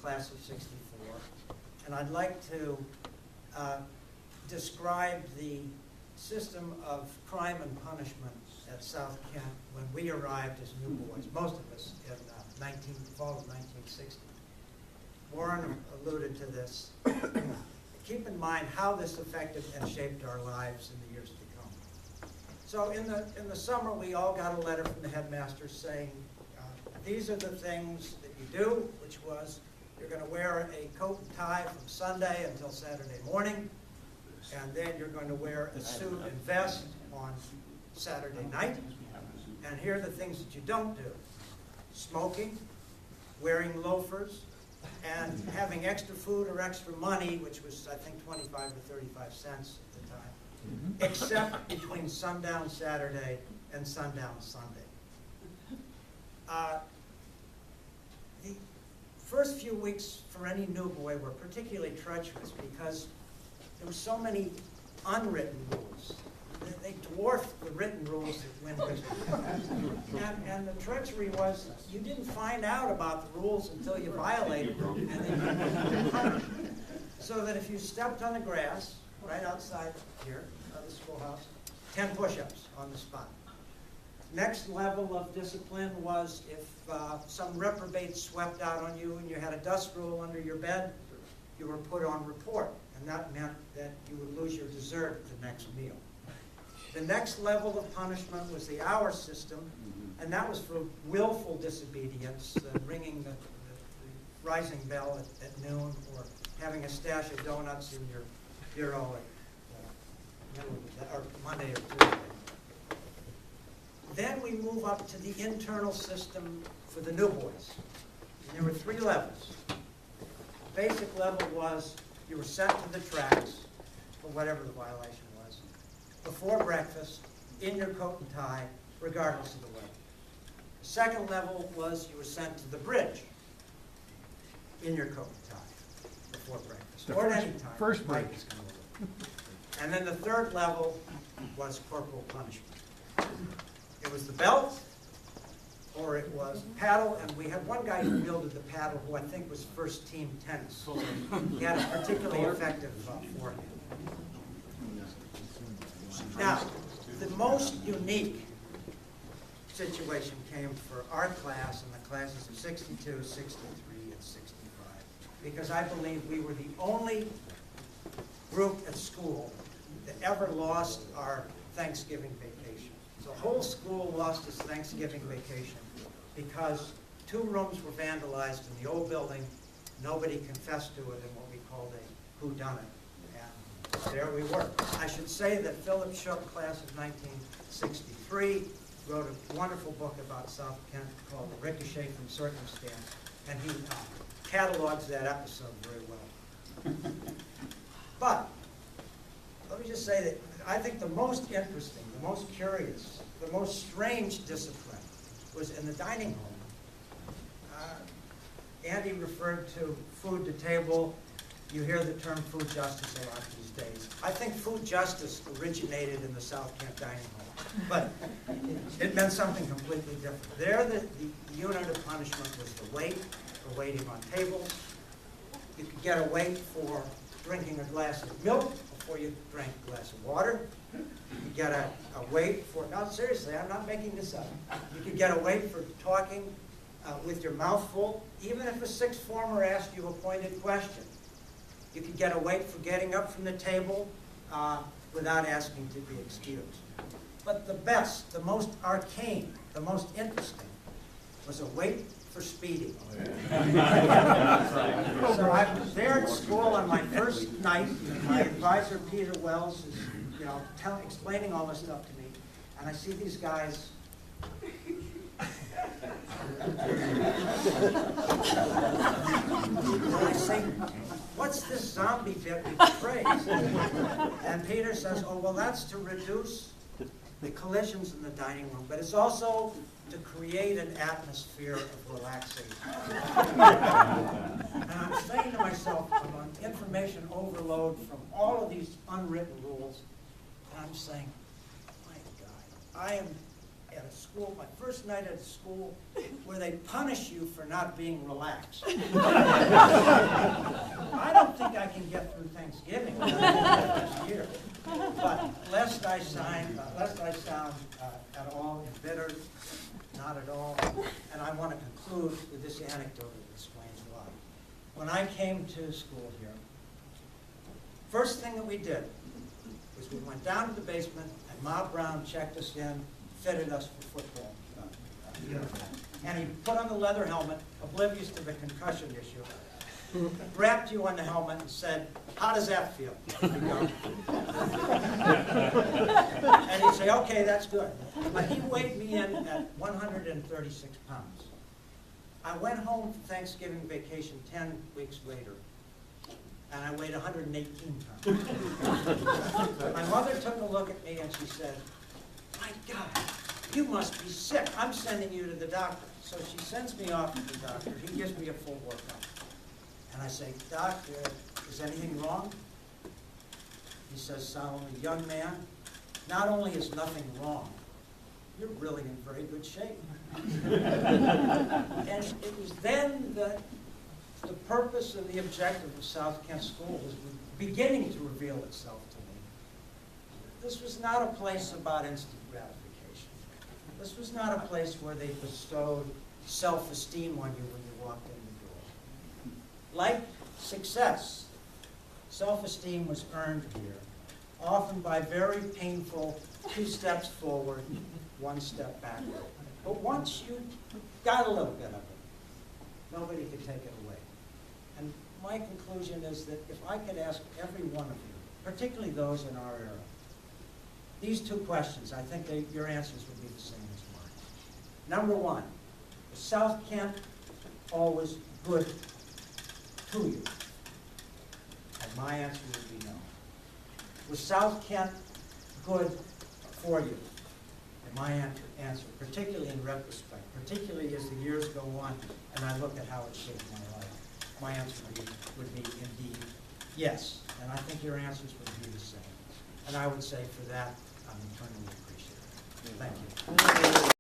class of '64, and I'd like to describe the system of crime and punishment at South Kent when we arrived as new boys, most of us in fall of 1960. Warren alluded to this. Keep in mind how this affected and shaped our lives in the years to come. So in the summer, we all got a letter from the headmaster saying, these are the things that you do, which was you're going to wear a coat and tie from Sunday until Saturday morning, and then you're going to wear a suit and vest on Saturday night. And here are the things that you don't do: smoking, wearing loafers, and having extra food or extra money, which was, I think, 25 or 35 cents at the time, except between sundown Saturday and sundown Sunday. The first few weeks for any new boy were particularly treacherous because there were so many unwritten rules. They dwarfed the written rules that went with it. And the treachery was you didn't find out about the rules until you violated them, and then you punished. So that if you stepped on the grass right outside here of the schoolhouse, 10 push-ups on the spot. Next level of discipline was if some reprobate swept out on you and you had a dust roll under your bed, you were put on report, and that meant that you would lose your dessert at the next meal. The next level of punishment was the hour system, and that was for willful disobedience, ringing the rising bell at noon, or having a stash of donuts in your bureau or Monday or Tuesday. Then we move up to the internal system for the new boys. And there were 3 levels. The basic level was you were sent to the tracks for whatever the violation was, before breakfast, in your coat and tie, regardless of the weather. The second level was you were sent to the bridge in your coat and tie before breakfast, or at any time. First break. And then the third level was corporal punishment. It was the belt, or it was paddle, and we had one guy who wielded the paddle who I think was first team tennis. He had a particularly effective forehand. Now, the most unique situation came for our class and the classes of 62, 63, and 65, because I believe we were the only group at school that ever lost our Thanksgiving vacation. The whole school lost its Thanksgiving vacation because 2 rooms were vandalized in the old building. Nobody confessed to it in what we called a whodunit. And there we were. I should say that Philip Shook, class of 1963, wrote a wonderful book about South Kent called The Ricochet from Circumstance, and he catalogs that episode very well. But let me just say that I think the most interesting, the most curious, the most strange discipline was in the dining hall. Andy referred to food to table. You hear the term food justice a lot these days. I think food justice originated in the South Kent dining hall, but it meant something completely different. There, the unit of punishment was the weight for waiting on tables. You could get a weight for drinking a glass of milk before you drank a glass of water. You could get a weight for, no, seriously, I'm not making this up. You could get a weight for talking with your mouth full, even if a sixth former asked you a pointed question. You could get a weight for getting up from the table without asking to be excused. But the best, the most arcane, the most interesting was a weight for speeding. So I was there at school on my first night. My advisor, Peter Wells, is explaining all this stuff to me, and I see these guys. And I say, what's this zombie bit phrase? And Peter says, oh, well, that's to reduce the collisions in the dining room, but it's also to create an atmosphere of relaxation. And I'm saying to myself, I'm on information overload from all of these unwritten rules, and I'm saying, my God, I am at a school, my first night at a school, where they punish you for not being relaxed. I don't think I can get through Thanksgiving this year. But lest I sound at all embittered, not at all. And I want to conclude with this anecdote that explains why. When I came to school here, first thing that we did was we went down to the basement and Ma Brown checked us in, fitted us for football. And he put on the leather helmet, oblivious to the concussion issue, wrapped you on the helmet and said, "How does that feel?" And he'd say, "Okay, that's good." But he weighed me in at 136 pounds. I went home for Thanksgiving vacation 10 weeks later, and I weighed 118 pounds. My mother took a look at me and she said, "My God, you must be sick. I'm sending you to the doctor." So she sends me off to the doctor. He gives me a full workup. And I say, "Doctor, is anything wrong?" He says solemnly, "Young man, not only is nothing wrong, you're really in very good shape." And it was then that the purpose and the objective of South Kent School was beginning to reveal itself to me. This was not a place about instant gratification. This was not a place where they bestowed self-esteem on you when you walked in the door. Like success, self-esteem was earned here, often by very painful 2 steps forward, 1 step backward. But once you got a little bit of it, nobody could take it away. And my conclusion is that if I could ask every one of you, particularly those in our era, these 2 questions, I think your answers would be the same as mine. Number 1, was South Kent always good to you? And my answer would be no. Was South Kent good for you? And my answer, particularly in retrospect, particularly as the years go on and I look at how it shaped my life, my answer would be indeed yes. And I think your answers would be the same. And I would say for that, I'm eternally appreciative. Thank you.